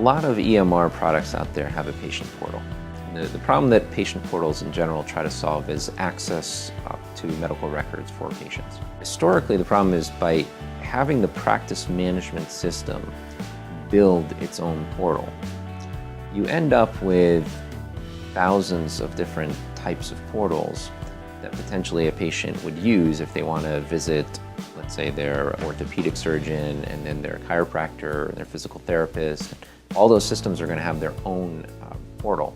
A lot of EMR products out there have a patient portal. The problem that patient portals in general try to solve is access to medical records for patients. Historically, the problem is by having the practice management system build its own portal, you end up with thousands of different types of portals that potentially a patient would use if they want to visit, let's say, their orthopedic surgeon and then their chiropractor and their physical therapist. All those systems are going to have their own portal.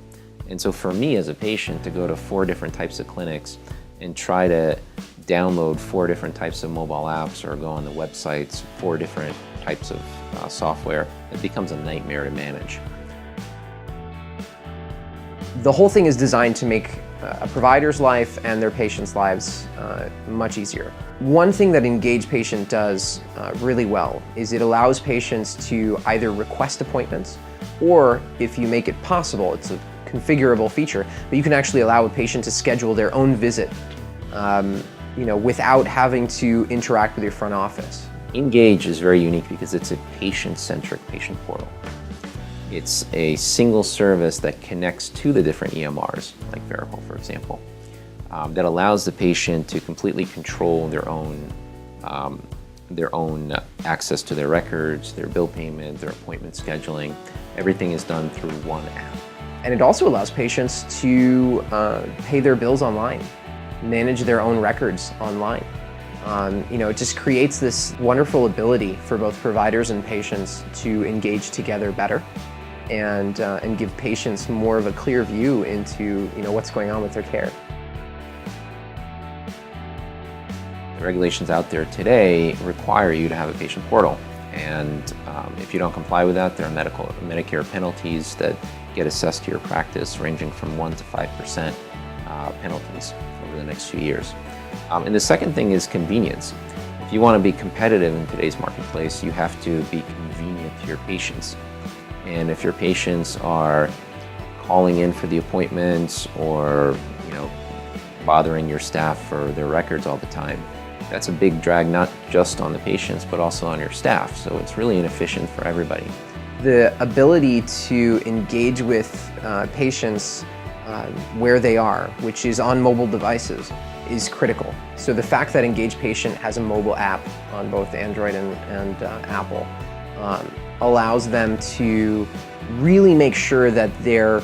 And so for me as a patient to go to 4 different types of clinics and try to download 4 different types of mobile apps or go on the websites, 4 different types of software, it becomes a nightmare to manage. The whole thing is designed to make a provider's life and their patients' lives much easier. One thing that IngagePatient does really well is it allows patients to either request appointments, or if you make it possible, it's a configurable feature, but you can actually allow a patient to schedule their own visit without having to interact with your front office. Engage is very unique because it's a patient-centric patient portal. It's a single service that connects to the different EMRs, like Veripal, for example, that allows the patient to completely control their own access to their records, their bill payment, their appointment scheduling. Everything is done through one app. And it also allows patients to pay their bills online, manage their own records online. It just creates this wonderful ability for both providers and patients to engage together better and give patients more of a clear view into what's going on with their care. The regulations out there today require you to have a patient portal, and if you don't comply with that, there are Medicare penalties that get assessed to your practice, ranging from 1% to 5% penalties over the next few years. And the second thing is convenience. If you want to be competitive in today's marketplace, you have to be convenient to your patients. And if your patients are calling in for the appointments or bothering your staff for their records all the time, that's a big drag not just on the patients but also on your staff. So it's really inefficient for everybody. The ability to engage with patients where they are, which is on mobile devices, is critical. So the fact that IngagePatient has a mobile app on both Android and Apple allows them to really make sure that they're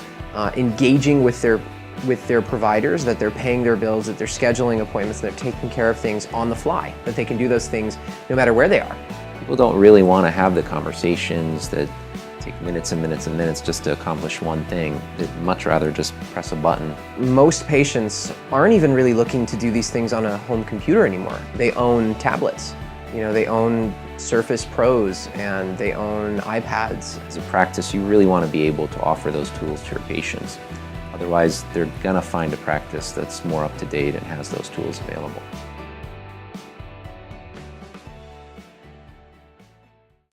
engaging with their providers, that they're paying their bills, that they're scheduling appointments, that they're taking care of things on the fly, that they can do those things no matter where they are. People don't really want to have the conversations that take minutes and minutes and minutes just to accomplish one thing. They'd much rather just press a button. Most patients aren't even really looking to do these things on a home computer anymore. They own tablets. They own Surface Pros and they own iPads. As a practice, you really want to be able to offer those tools to your patients. Otherwise, they're going to find a practice that's more up to date and has those tools available.